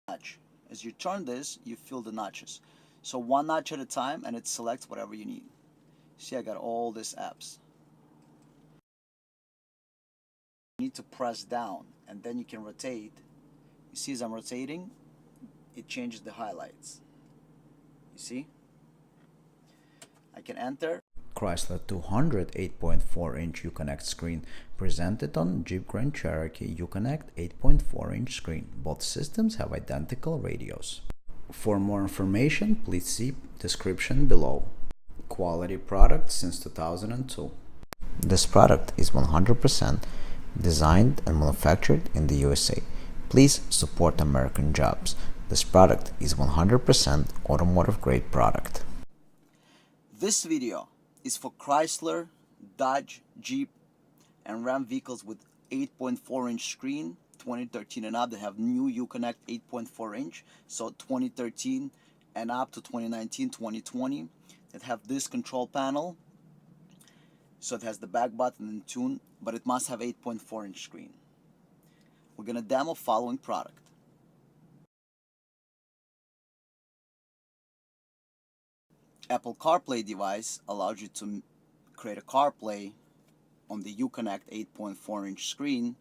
notch. As you turn this, you feel the notches. So one notch at a time, and it selects whatever you need. See, I got all these apps. You need to press down, and then you can rotate. You see, as I'm rotating, it changes the highlights. You see? I can enter. Chrysler 200 8.4-inch Uconnect screen presented on Jeep Grand Cherokee Uconnect 8.4-inch screen. Both systems have identical radios. For more information, please see description below. Quality product since 2002. This product is 100% designed and manufactured in the USA. Please support American jobs. This product is 100% automotive grade product. This video is for Chrysler, Dodge, Jeep, and Ram vehicles with 8.4-inch screen, 2013 and up. They have new Uconnect 8.4-inch, so 2013 and up to 2019, 2020. That have this control panel, so it has the back button and tune, but it must have 8.4-inch screen. We're gonna demo following product. Apple Carplay device allows you to create a CarPlay on the Uconnect 8.4-inch screen.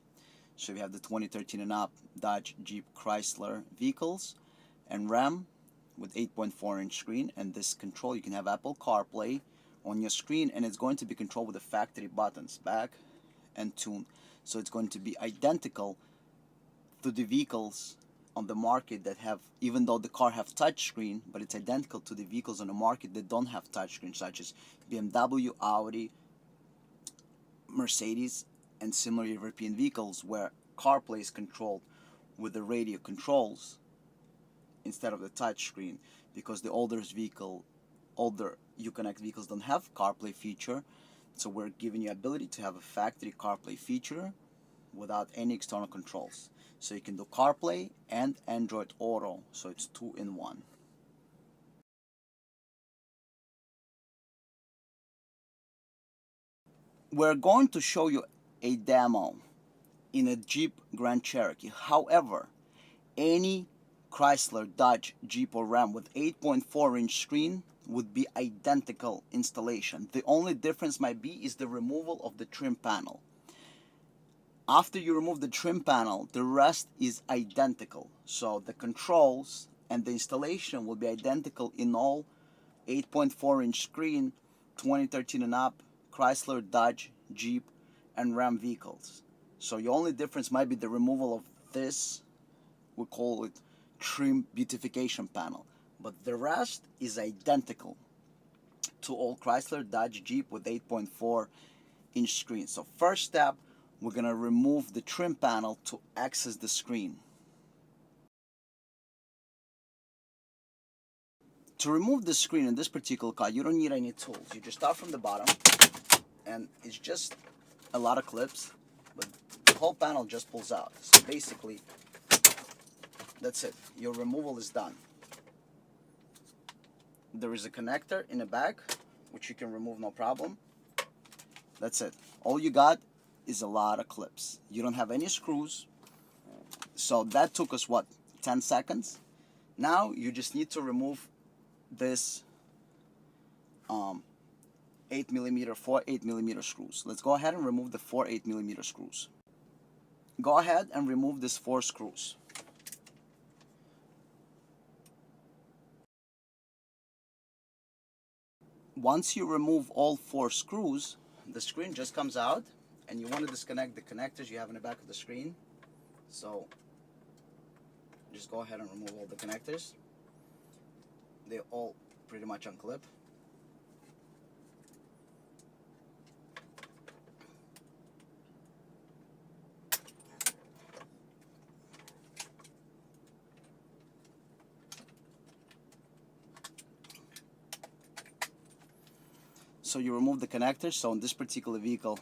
So we have the 2013 and up Dodge, Jeep, Chrysler vehicles, and Ram with 8.4-inch screen. And this control, you can have Apple CarPlay on your screen, and it's going to be controlled with the factory buttons, back and tune. So it's going to be identical to the vehicles on the market that have, even though the car have touchscreen, but it's identical to the vehicles on the market that don't have touchscreen, such as BMW, Audi, Mercedes, and similar European vehicles where CarPlay is controlled with the radio controls instead of the touchscreen, because the older Uconnect vehicles don't have CarPlay feature. So we're giving you ability to have a factory CarPlay feature without any external controls. So you can do CarPlay and Android Auto, so it's 2-in-1. We're going to show you a demo in a Jeep Grand Cherokee. However, any Chrysler, Dodge, Jeep, or Ram with 8.4-inch screen would be identical installation. The only difference might be is the removal of the trim panel. After you remove the trim panel, the rest is identical. So the controls and the installation will be identical in all 8.4-inch screen, 2013 and up, Chrysler, Dodge, Jeep, and Ram vehicles. So your only difference might be the removal of this, we call it trim beautification panel. But the rest is identical to all Chrysler, Dodge, Jeep with 8.4-inch screen. So first step, we're going to remove the trim panel to access the screen. To remove the screen in this particular car, you don't need any tools. You just start from the bottom, and it's just a lot of clips, but the whole panel just pulls out. So basically, that's it. Your removal is done. There is a connector in the back, which you can remove no problem. That's it. All you got is a lot of clips. You don't have any screws. So that took us, what, 10 seconds? Now you just need to remove this 4 8mm screws. Let's go ahead and remove the 4 8mm screws. Go ahead and remove these 4 screws. Once you remove all 4 screws, the screen just comes out, and you want to disconnect the connectors you have in the back of the screen. So just go ahead and remove all the connectors. They're all pretty much unclip. So you remove the connectors. So in this particular vehicle,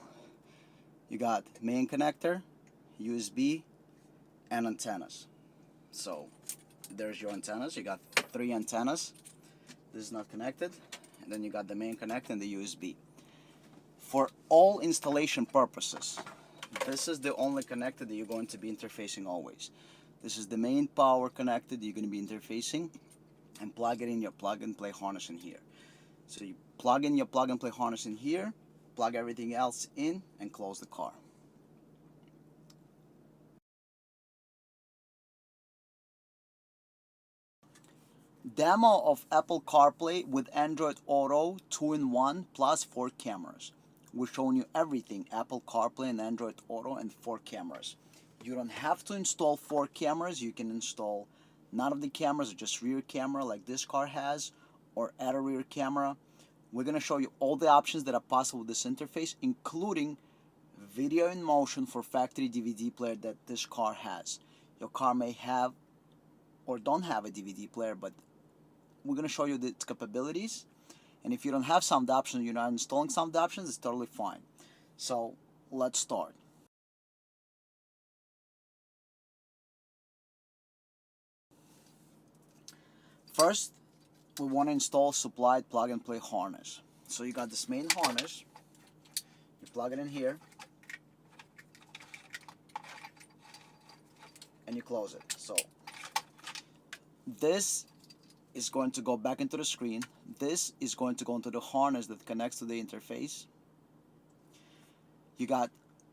you got main connector, USB, and antennas. So there's your antennas. You got 3 antennas. This is not connected. And then you got the main connector and the USB. For all installation purposes, this is the only connector that you're going to be interfacing always. This is the main power connected you're going to be interfacing, and plug it in your plug and play harness in here. So you plug in your plug and play harness in here, plug everything else in, and close the car. Demo of Apple CarPlay with Android Auto 2-in-1 plus 4 cameras. We're showing you everything Apple CarPlay and Android Auto and 4 cameras. You don't have to install 4 cameras. You can install none of the cameras or just rear camera like this car has, or add a rear camera. We're going to show you all the options that are possible with this interface, including video in motion for factory DVD player that this car has. Your car may have or don't have a DVD player, but we're going to show you its capabilities. And if you don't have sound options, you're not installing sound options, it's totally fine. So let's start. First, we want to install supplied plug and play harness. So you got this main harness, you plug it in here, and you close it. So this is going to go back into the screen. This is going to go into the harness that connects to the interface. You got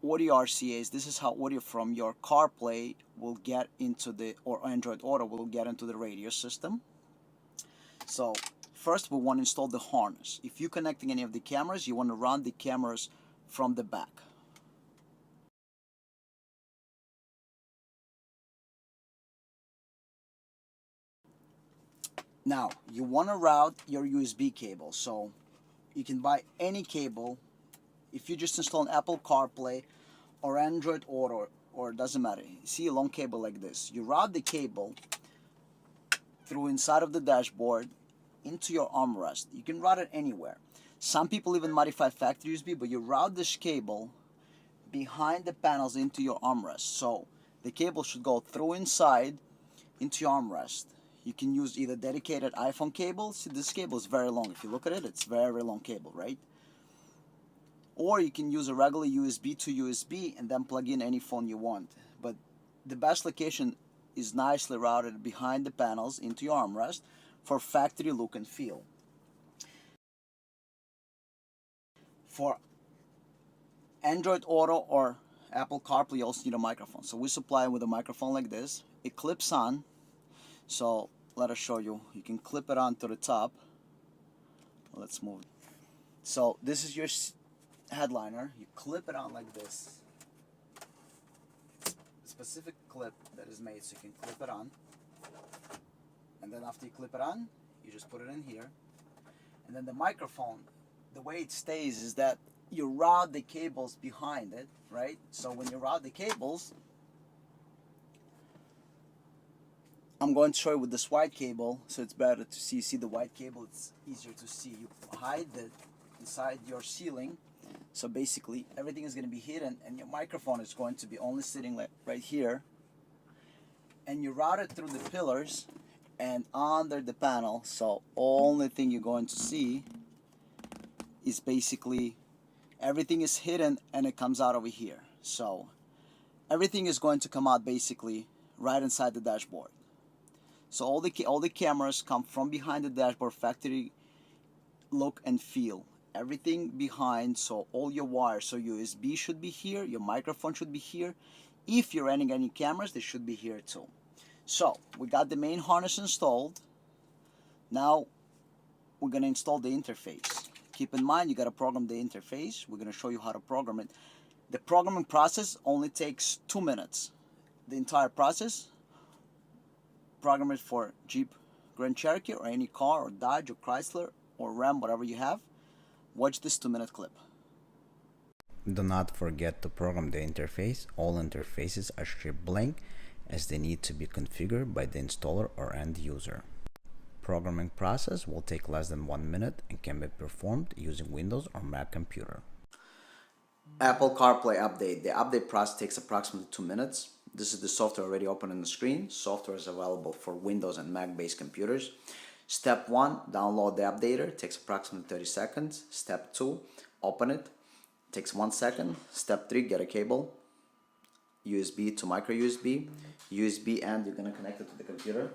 audio RCAs. This is how audio from your CarPlay will get into the, or Android Auto will get into the radio system. So first we want to install the harness. If you're connecting any of the cameras, you want to run the cameras from the back. Now you want to route your USB cable. So you can buy any cable. If you just install an Apple CarPlay or Android Auto, or it doesn't matter, you see a long cable like this, you route the cable through inside of the dashboard into your armrest. You can route it anywhere. Some people even modify factory USB, but you route this cable behind the panels into your armrest. So the cable should go through inside into your armrest. You can use either dedicated iPhone cable. See, this cable is very long. If you look at it, it's very long cable, right? Or you can use a regular USB to USB and then plug in any phone you want. But the best location is nicely routed behind the panels into your armrest for factory look and feel. For Android Auto or Apple CarPlay, you also need a microphone. So we supply with a microphone like this. It clips on. So let us show you. You can clip it on to the top. Let's move it. So this is your headliner. You clip it on like this. A specific clip that is made so you can clip it on. And then after you clip it on, you just put it in here. And then the microphone, the way it stays is that you route the cables behind it, right? So when you route the cables, I'm going to show you with this white cable, so it's better to see. See the white cable, it's easier to see. You hide it inside your ceiling. So basically everything is going to be hidden, and your microphone is going to be only sitting like right here. And you route it through the pillars and under the panel. So only thing you're going to see is basically everything is hidden and it comes out over here. So everything is going to come out basically right inside the dashboard. So all the cameras come from behind the dashboard, factory look and feel. Everything behind, so all your wires, so USB should be here, your microphone should be here. If you're running any cameras, they should be here too. So we got the main harness installed. Now we're going to install the interface. Keep in mind, you got to program the interface. We're going to show you how to program it. The programming process only takes 2 minutes. The entire process, program it for Jeep Grand Cherokee or any car or Dodge or Chrysler or Ram, whatever you have. Watch this 2-minute clip. Do not forget to program the interface. All interfaces are shipped blank as they need to be configured by the installer or end user. Programming process will take less than 1 minute and can be performed using Windows or Mac computer. Apple CarPlay update. The update process takes approximately 2 minutes. This is the software already open on the screen. Software is available for Windows and Mac-based computers. Step 1, download the updater. It takes approximately 30 seconds. Step 2, open it. It takes 1 second. Step 3, get a cable. USB to micro USB. USB end, you're going to connect it to the computer.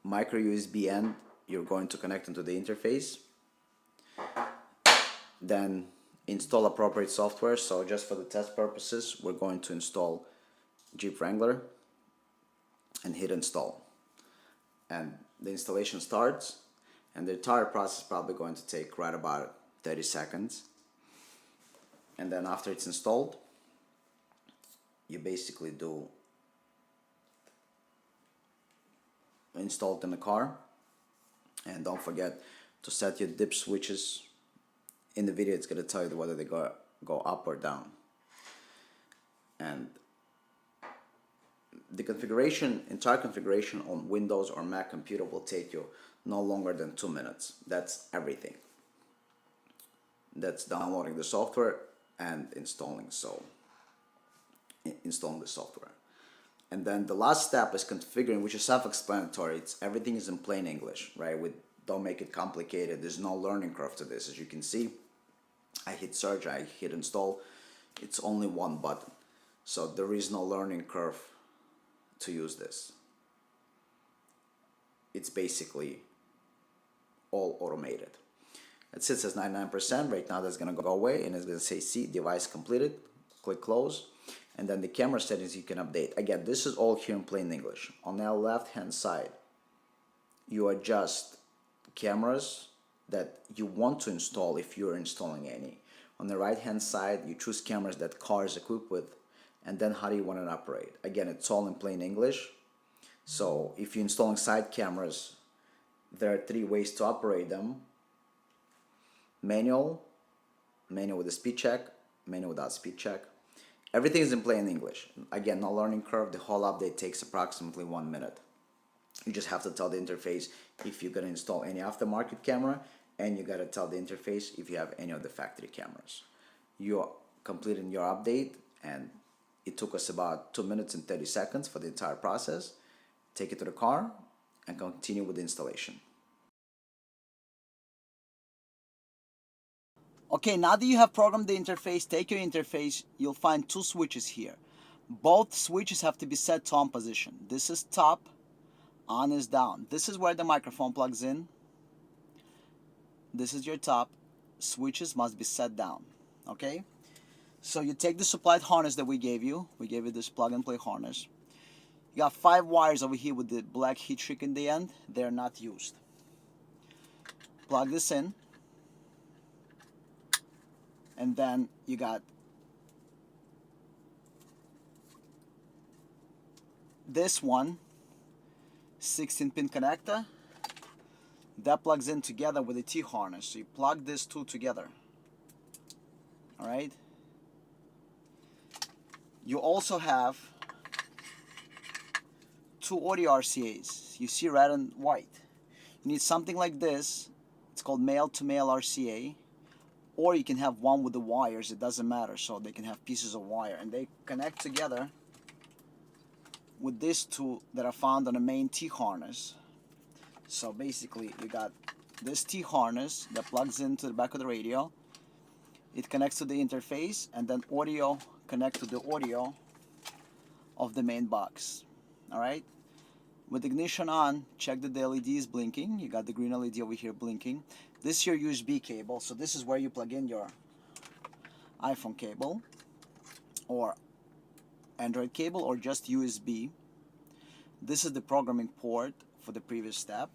Micro USB end, you're going to connect into the interface. Then install appropriate software. So just for the test purposes, we're going to install Jeep Wrangler and hit install. And the installation starts, and the entire process is probably going to take right about 30 seconds. And then after it's installed, you basically do install it in the car. And don't forget to set your dip switches. In the video, it's going to tell you whether they go up or down. And the configuration, entire configuration on Windows or Mac computer will take you no longer than 2 minutes. That's everything. That's downloading the software and installing the software. And then the last step is configuring, which is self-explanatory. Everything is in plain English, right? Don't make it complicated. There's no learning curve to this. As you can see, I hit search, I hit install. It's only one button. So there is no learning curve to use this. It's basically all automated. It says 99%. Right now that's going to go away, and it's going to say see device completed. Click close, and then the camera settings you can update. Again, this is all here in plain English. On the left hand side, you adjust cameras that you want to install if you're installing any. On the right hand side, you choose cameras that car is equipped with, and then how do you want to operate. Again, it's all in plain English. So if you're installing side cameras, there are 3 ways to operate them: manual with a speed check, manual without speed check. Everything is in plain English. Again, no learning curve. The whole update takes approximately 1 minute. You just have to tell the interface if you're going to install any aftermarket camera, and you got to tell the interface if you have any of the factory cameras. You're completing your update, and it took us about 2 minutes and 30 seconds for the entire process. Take it to the car and continue with the installation. Okay, now that you have programmed the interface, take your interface, you'll find 2 switches here. Both switches have to be set to on position. This is top, on is down. This is where the microphone plugs in. This is your top. Switches must be set down. Okay? So you take the supplied harness that we gave you. We gave you this plug and play harness. You got 5 wires over here with the black heat shrink in the end. They're not used. Plug this in. And then you got this one, 16-pin connector. That plugs in together with the T-harness. So you plug these 2 together. Alright? You also have 2 audio RCAs. You see red and white. You need something like this. It's called male-to-male RCA. Or you can have one with the wires, it doesn't matter. So they can have pieces of wire, and they connect together with these 2 that are found on the main T-harness. So basically you got this T-harness that plugs into the back of the radio. It connects to the interface, and then audio connects to the audio of the main box. Alright? With ignition on, check that the LED is blinking. You got the green LED over here blinking. This is your USB cable, so this is where you plug in your iPhone cable or Android cable or just USB. This is the programming port for the previous step.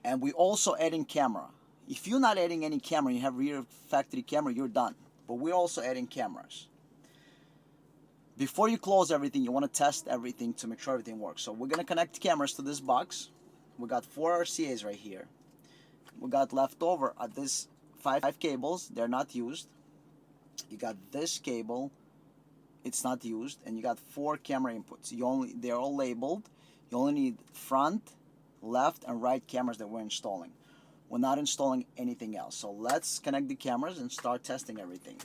And we also adding camera. If you're not adding any camera, you have rear factory camera, you're done. But we're also adding cameras. Before you close everything, you want to test everything to make sure everything works. So we're going to connect cameras to this box. We got 4 RCAs right here. We got leftover at this 5 cables. They're not used. You got this cable. It's not used. And you got 4 camera inputs. They're all labeled. You only need front, left, and right cameras that we're installing. We're not installing anything else. So let's connect the cameras and start testing everything.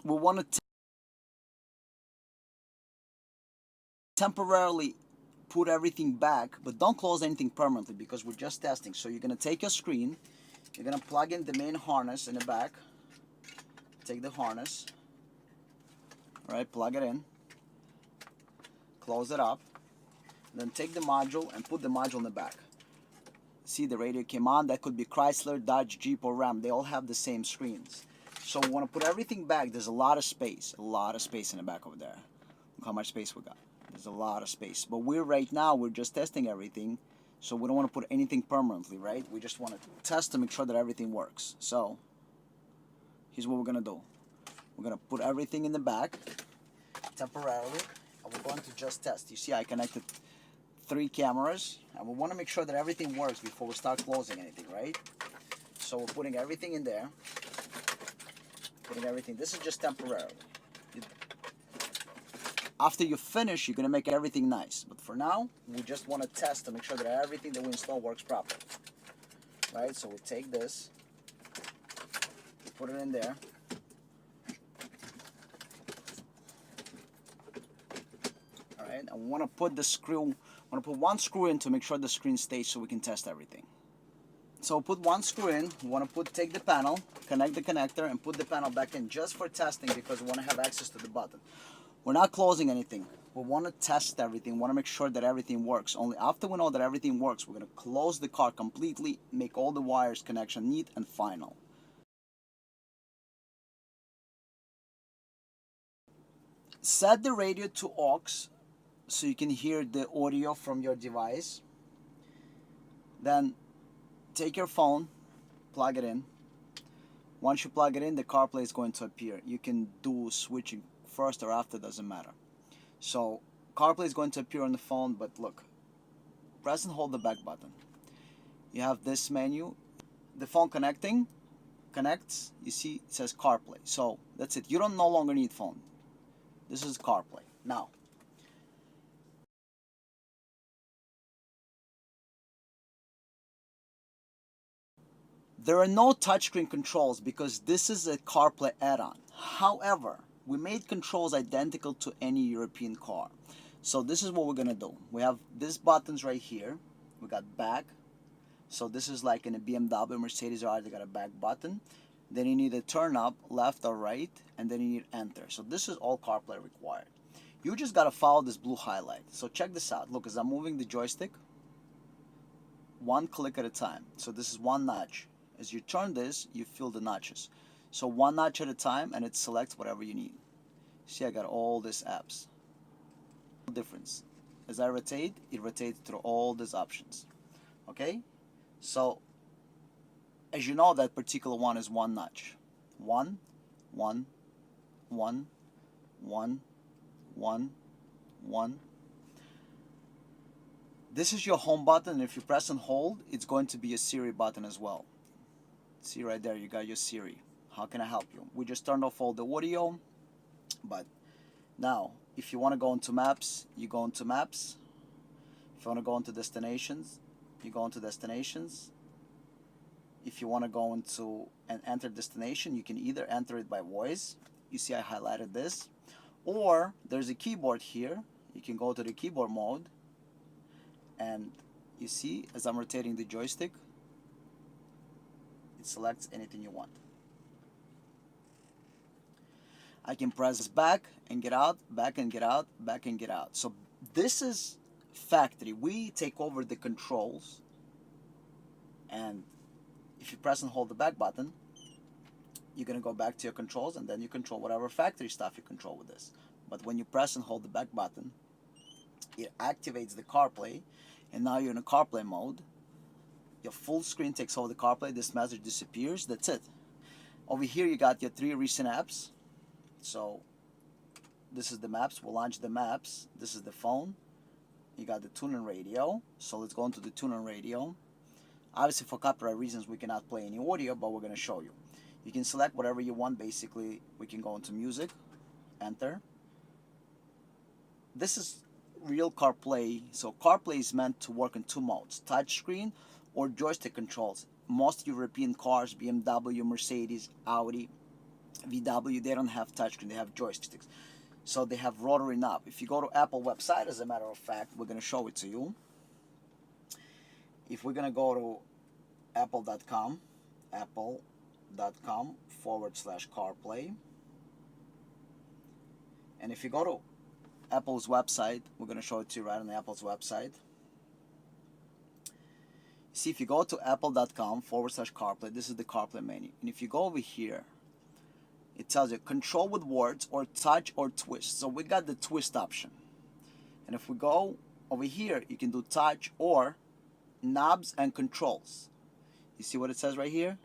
We want to temporarily put everything back, but don't close anything permanently because we're just testing. So you're going to take your screen, you're going to plug in the main harness in the back, take the harness, all right, plug it in, close it up, then take the module and put the module in the back. See, the radio came on. That could be Chrysler, Dodge, Jeep, or Ram. They all have the same screens. So we want to put everything back. There's a lot of space in the back over there. Look how much space we got. There's a lot of space. But right now we're just testing everything, so we don't want to put anything permanently, right? We just want to test to make sure that everything works. So here's what we're gonna do. We're gonna put everything in the back temporarily, and we're going to just test. You see, I connected 3 cameras, and we want to make sure that everything works before we start closing anything, right? So we're putting everything in there. Putting everything. This is just temporarily. After you finish, you're gonna make everything nice. But for now, we just want to test to make sure that everything that we install works properly. Right? So we take this, put it in there. All right, and we want to put the screw. I want to put 1 screw in to make sure the screen stays so we can test everything. So put 1 screw in. We want to take the panel, connect the connector, and put the panel back in just for testing because we want to have access to the button. We're not closing anything. We want to test everything. We want to make sure that everything works. Only after we know that everything works, we're going to close the car completely, make all the wires connection neat and final. Set the radio to aux so you can hear the audio from your device. Then take your phone, plug it in. Once you plug it in, the CarPlay is going to appear. You can do switching first or after, doesn't matter. So CarPlay is going to appear on the phone, but look, press and hold the back button. You have this menu. The phone connects, you see it says CarPlay. So that's it. You don't no longer need phone. This is CarPlay. Now, there are no touchscreen controls because this is a CarPlay add-on. However, we made controls identical to any European car. So this is what we're gonna do. We have these buttons right here. We got back. So this is like in a BMW, Mercedes, or they got a back button. Then you need a turn up, left or right, and then you need enter. So this is all CarPlay required. You just gotta follow this blue highlight. So check this out. Look, as I'm moving the joystick, 1 click at a time. So this is 1 notch. As you turn this, you feel the notches. So 1 notch at a time, and it selects whatever you need. See, I got all these apps. Difference. As I rotate, it rotates through all these options. Okay? So, as you know, that particular one is 1 notch. 1, 1, 1, 1, 1, 1. This is your home button, and if you press and hold, it's going to be a Siri button as well. See right there, you got your Siri. How can I help you? We just turned off all the audio, but now, if you want to go into maps, you go into maps. If you want to go into destinations, you go into destinations. If you want to go into and enter destination, you can either enter it by voice. You see I highlighted this. Or there's a keyboard here. You can go to the keyboard mode. And you see, as I'm rotating the joystick, it selects anything you want. I can press back and get out, back and get out, back and get out. So this is factory. We take over the controls, and if you press and hold the back button, you're gonna go back to your controls, and then you control whatever factory stuff you control with this. But when you press and hold the back button, it activates the CarPlay, and now you're in a CarPlay mode. Your full screen takes over the CarPlay. This message disappears. That's it. Over here you got your 3 recent apps. So this is the maps. We'll launch the maps. This is the phone. You got the tune-in radio. So let's go into the tune-in radio. Obviously, for copyright reasons, we cannot play any audio, but we're going to show you. You can select whatever you want. Basically, we can go into music, enter. This is real CarPlay. So CarPlay is meant to work in 2 modes, touchscreen or joystick controls. Most European cars, BMW, Mercedes, Audi, VW, they don't have touchscreen, they have joysticks. So they have rotary knob. If you go to Apple website, as a matter of fact, we're going to show it to you. If we're going to go to apple.com, Apple, apple.com/CarPlay. And if you go to Apple's website, we're going to show it to you right on the Apple's website. See, if you go to apple.com/CarPlay, this is the CarPlay menu. And if you go over here, it tells you control with words or touch or twist. So we got the twist option. And if we go over here, you can do touch or knobs and controls. You see what it says right here?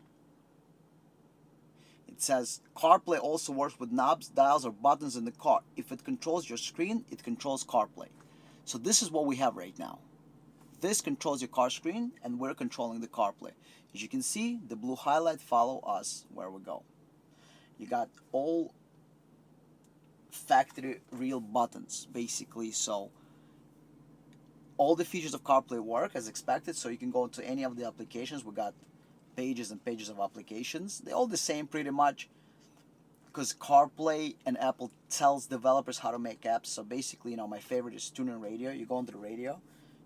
It says CarPlay also works with knobs, dials, or buttons in the car. If it controls your screen, it controls CarPlay. So this is what we have right now. This controls your car screen, and we're controlling the CarPlay. As you can see, the blue highlight follow us where we go. You got all factory real buttons, basically, so all the features of CarPlay work as expected, so you can go into any of the applications. We got pages and pages of applications. They're all the same pretty much, because CarPlay and Apple tells developers how to make apps. So basically, you know, my favorite is tuning radio. You go into the radio,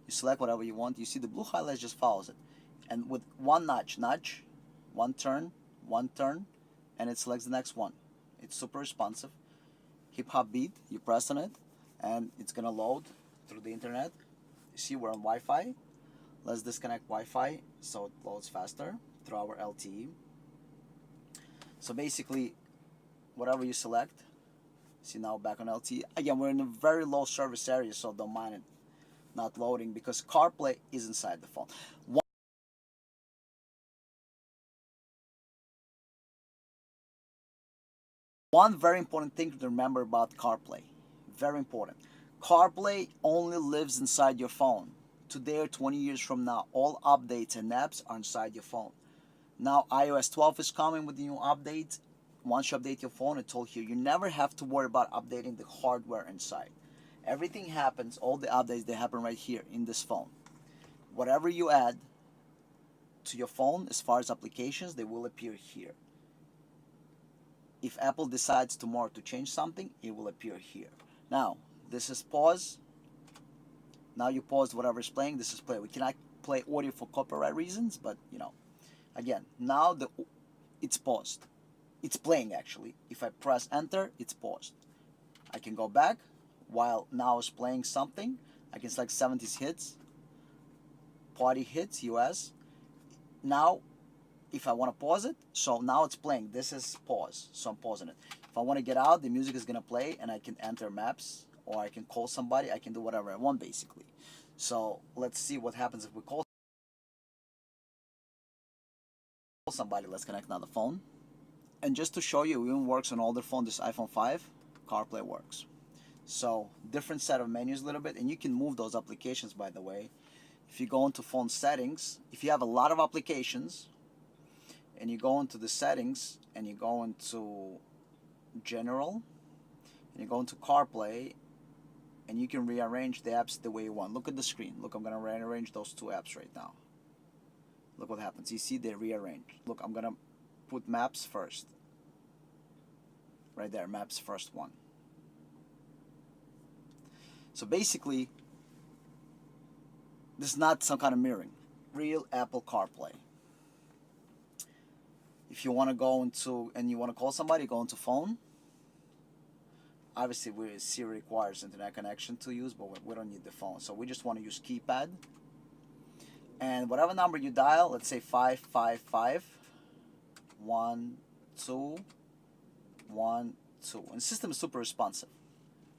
you select whatever you want. You see the blue highlight just follows it. And with one nudge, one turn, and it selects the next one. It's super responsive. Hip hop beat, you press on it, and it's gonna load through the internet. You see we're on Wi-Fi. Let's disconnect Wi-Fi so it loads faster through our LTE. So basically, whatever you select, see now back on LTE. Again, we're in a very low service area, so don't mind it not loading because CarPlay is inside the phone. One very important thing to remember about CarPlay, very important. CarPlay only lives inside your phone. Today or 20 years from now, all updates and apps are inside your phone. Now iOS 12 is coming with the new updates. Once you update your phone, it's all here. You never have to worry about updating the hardware inside. Everything happens, all the updates, they happen right here in this phone. Whatever you add to your phone as far as applications, they will appear here. If Apple decides tomorrow to change something, it will appear here. Now, this is pause. Now you pause whatever is playing. This is play. We cannot play audio for copyright reasons, but you know, again, now it's paused. It's playing actually. If I press enter, it's paused. I can go back while now it's playing something. I can select 70s hits, party hits, US. Now, if I want to pause it, so now it's playing. This is pause, so I'm pausing it. If I want to get out, the music is going to play, and I can enter maps, or I can call somebody. I can do whatever I want, basically. So let's see what happens if we call somebody. Let's connect now the phone. And just to show you, it even works on older phone. This iPhone 5, CarPlay works. So different set of menus a little bit, and you can move those applications, by the way. If you go into phone settings, if you have a lot of applications, and you go into the settings, and you go into general, and you go into CarPlay, and you can rearrange the apps the way you want. Look at the screen. Look, I'm going to rearrange those two apps right now. Look what happens. You see they rearrange. Look, I'm going to put maps first. Right there, maps first one. So basically, this is not some kind of mirroring. Real Apple CarPlay. If you want to go into, and you want to call somebody, go into phone. Obviously, Siri requires internet connection to use, but we don't need the phone. So we just want to use keypad. And whatever number you dial, let's say 555 12 12. And the system is super responsive.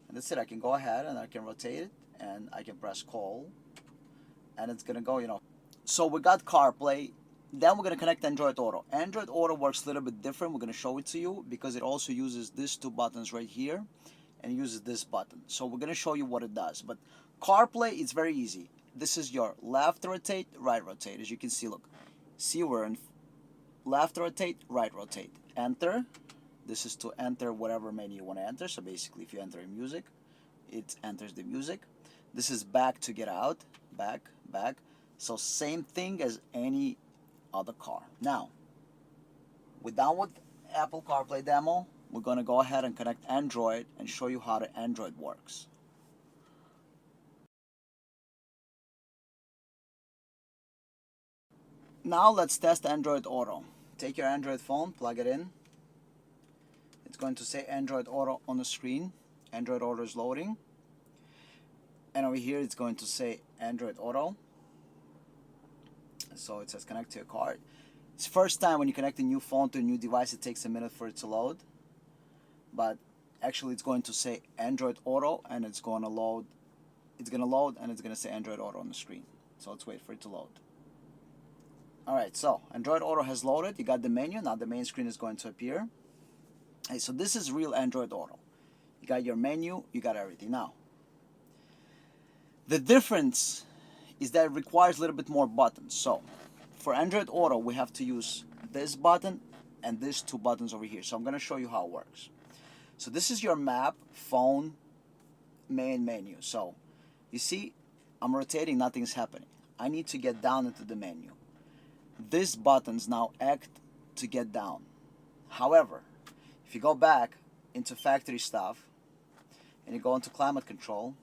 And that's it. I can go ahead and I can rotate it, and I can press call, and it's gonna go, you know. So we got CarPlay. Then we're going to connect Android Auto. Android Auto works a little bit different. We're going to show it to you because it also uses these two buttons right here and uses this button. So we're going to show you what it does. But CarPlay is very easy. This is your left rotate, right rotate. As you can see, look. See, we're in left rotate, right rotate. Enter. This is to enter whatever menu you want to enter. So basically, if you enter music, it enters the music. This is back to get out. Back, back. So same thing as any other car. Now, we're done with Apple CarPlay demo. We're going to go ahead and connect Android and show you how the Android works. Now let's test Android Auto. take your Android phone, plug it in. It's going to say Android Auto on the screen. Android Auto is loading. And over here it's going to say Android Auto. So it says connect to your card. It's first time when you connect a new phone to a new device, it takes a minute for it to load. But actually it's going to say Android Auto, and it's going to load. It's going to load and it's going to say Android Auto on the screen. So let's wait for it to load. Alright, so Android Auto has loaded. You got the menu. Now the main screen is going to appear. Hey, so this is real Android Auto. You got your menu, you got everything. Now, the difference is that it requires a little bit more buttons. So, for Android Auto, we have to use this button and these two buttons over here. So I'm going to show you how it works. So this is your map, phone, main menu. So, you see, I'm rotating, nothing's happening. I need to get down into the menu. These buttons now act to get down. However, if you go back into factory stuff and you go into climate control,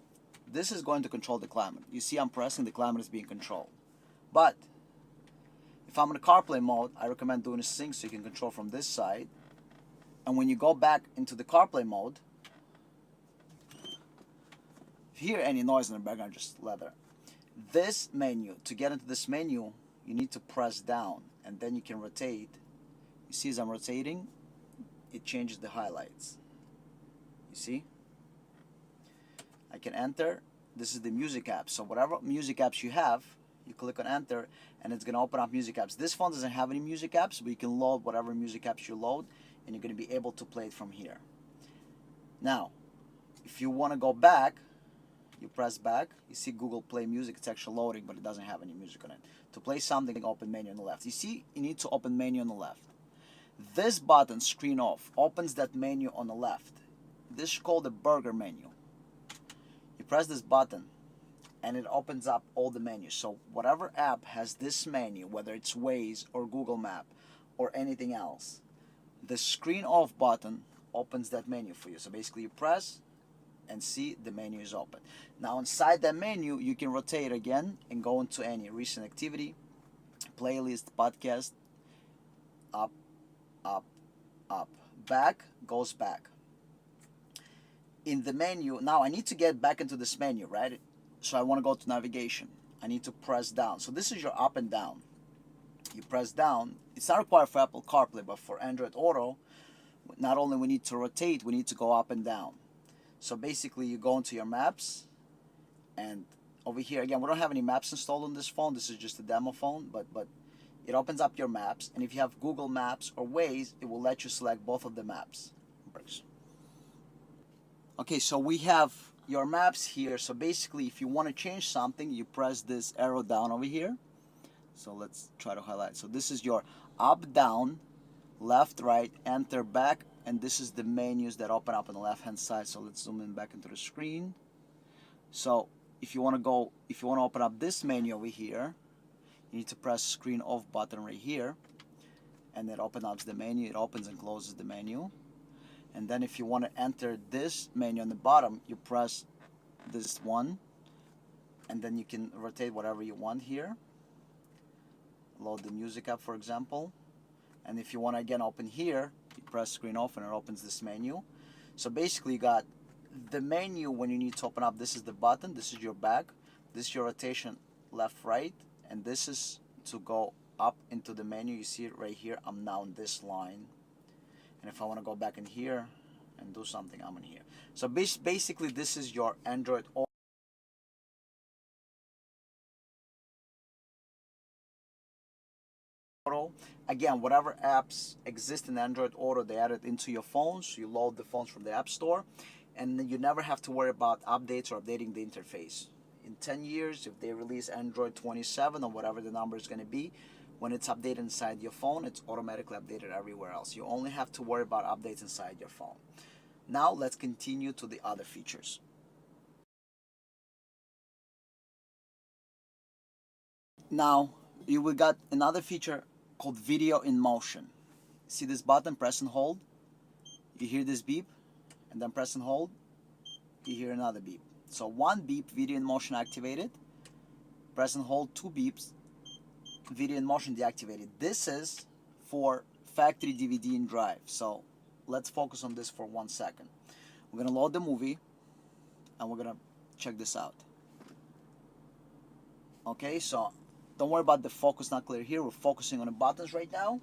this is going to control the climate. You see I'm pressing, the climate is being controlled. But if I'm in CarPlay mode, I recommend doing a sync so you can control from this side. And when you go back into the CarPlay mode, if you hear any noise in the background, just leather. This menu, to get into this menu, you need to press down and then you can rotate. You see as I'm rotating, it changes the highlights. You see? I can enter. This is the music app. So whatever music apps you have, you click on enter and it's going to open up music apps. This phone doesn't have any music apps, but you can load whatever music apps you load and you're going to be able to play it from here. Now, if you want to go back, you press back. You see Google Play Music. It's actually loading, but it doesn't have any music on it. To play something, open menu on the left. You see, you need to open menu on the left. This button, screen off, opens that menu on the left. This is called the burger menu. You press this button and it opens up all the menus. So whatever app has this menu, whether it's Waze or Google Map or anything else, the screen off button opens that menu for you. So basically you press and see the menu is open. Now inside that menu you can rotate again and go into any recent activity, playlist, podcast, up, up, up, back, goes back. In the menu, now I need to get back into this menu, right? So I want to go to navigation. I need to press down. So this is your up and down. You press down. It's not required for Apple CarPlay, but for Android Auto, not only we need to rotate, we need to go up and down. So basically you go into your maps, and over here again, we don't have any maps installed on this phone. This is just a demo phone, but it opens up your maps, and if you have Google Maps or Waze, it will let you select both of the maps. Okay, so we have your maps here. So basically, if you want to change something, you press this arrow down over here. So let's try to highlight. So this is your up, down, left, right, enter, back, and this is the menus that open up on the left-hand side. So let's zoom in back into the screen. So if you want to open up this menu over here, you need to press screen off button right here, and it opens up the menu. It opens and closes the menu. And then if you want to enter this menu on the bottom, you press this one, and then you can rotate whatever you want here. Load the music app, for example. And if you want to again open here, you press screen off and it opens this menu. So basically you got the menu when you need to open up. This is the button, this is your back, this is your rotation left, right, and this is to go up into the menu. You see it right here. I'm now in this line. And if I want to go back in here and do something, I'm in here. So basically this is your Android Auto. Again, whatever apps exist in Android Auto, they add it into your phones. You load the phones from the App Store, and you never have to worry about updates or updating the interface. In 10 years, if they release Android 27 or whatever the number is going to be, when it's updated inside your phone, it's automatically updated everywhere else. You only have to worry about updates inside your phone. Now let's continue to the other features. Now you will got another feature called video in motion. See this button, press and hold. You hear this beep, and then press and hold. You hear another beep. So one beep, video in motion activated. Press and hold, two beeps, video in motion deactivated. This is for factory DVD and drive. So let's focus on this for 1 second. We're gonna load the movie and we're gonna check this out. Okay, so don't worry about the focus not clear here. We're focusing on the buttons right now.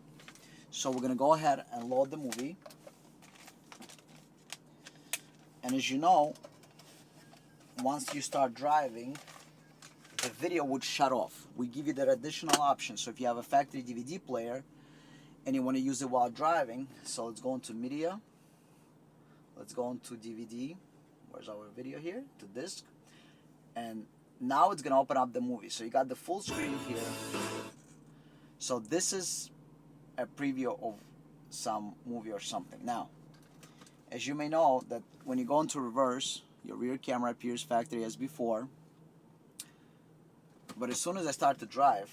So we're gonna go ahead and load the movie. And as you know, once you start driving, the video would shut off. We give you that additional option. So if you have a factory DVD player and you want to use it while driving, so let's go into media. Let's go into DVD. Where's our video here? To disc. And now it's going to open up the movie. So you got the full screen here. So this is a preview of some movie or something. Now, as you may know, that when you go into reverse, your rear camera appears factory as before. But as soon as I start to drive,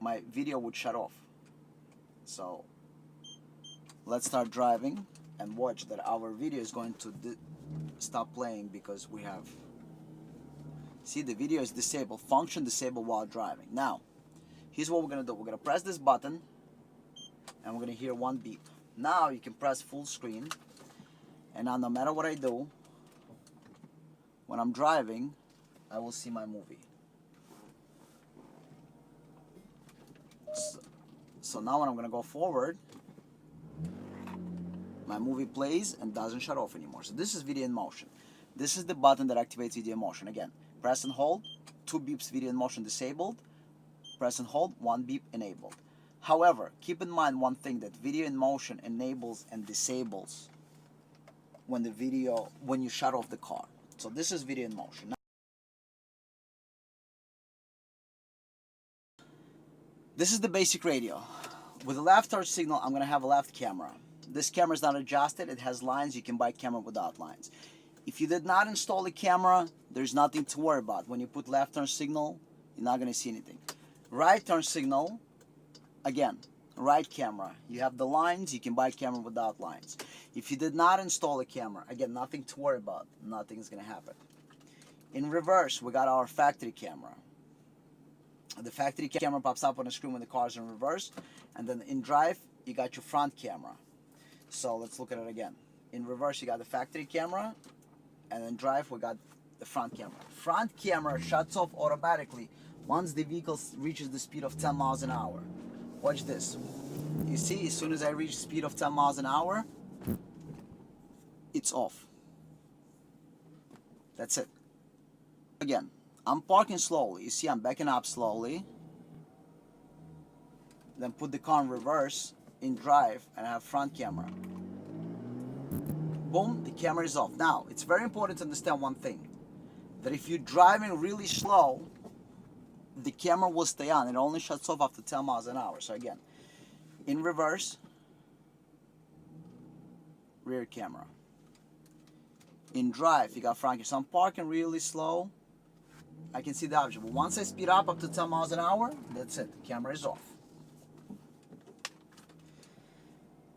my video would shut off. So let's start driving and watch that our video is going to stop playing because we have, see, the video is disabled, function disabled while driving. Now, here's what we're going to do. We're going to press this button and we're going to hear one beep. Now you can press full screen, and now no matter what I do, when I'm driving, I will see my movie. So now when I'm going to go forward, my movie plays and doesn't shut off anymore. So this is video in motion. This is the button that activates video in motion. Again, press and hold, 2 beeps video in motion disabled, press and hold, 1 beep enabled. However, keep in mind one thing, that video in motion enables and disables when you shut off the car. So this is video in motion. Now, this is the basic radio. With a left turn signal, I'm going to have a left camera. This camera is not adjusted. It has lines. You can buy camera without lines. If you did not install a camera, there's nothing to worry about. When you put left turn signal, you're not going to see anything. Right turn signal, again, right camera. You have the lines. You can buy camera without lines. If you did not install a camera, again, nothing to worry about. Nothing is going to happen. In reverse, we got our factory camera. The factory camera pops up on the screen when the car is in reverse. And then in drive, you got your front camera. So let's look at it again. In reverse, you got the factory camera. And in drive, we got the front camera. Front camera shuts off automatically once the vehicle reaches the speed of 10 miles an hour. Watch this. You see, as soon as I reach speed of 10 miles an hour, it's off. That's it. Again, I'm parking slowly. You see, I'm backing up slowly. Then put the car in reverse, in drive, and I have front camera. Boom, the camera is off. Now, it's very important to understand one thing. That if you're driving really slow, the camera will stay on. It only shuts off after 10 miles an hour. So again, in reverse, rear camera. In drive, you got front camera. So I'm parking really slow. I can see the object. But once I speed up to 10 miles an hour, that's it. The camera is off.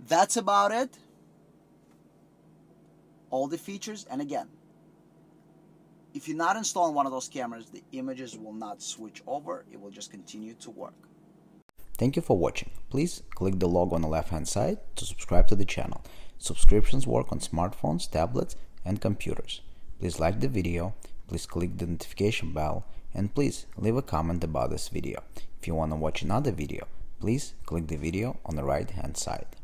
That's about it. All the features. And again, if you're not installing one of those cameras, the images will not switch over. It will just continue to work. Thank you for watching. Please click the logo on the left hand side to subscribe to the channel. Subscriptions work on smartphones, tablets, and computers. Please like the video, please click the notification bell, and please leave a comment about this video. If you want to watch another video, please click the video on the right hand side.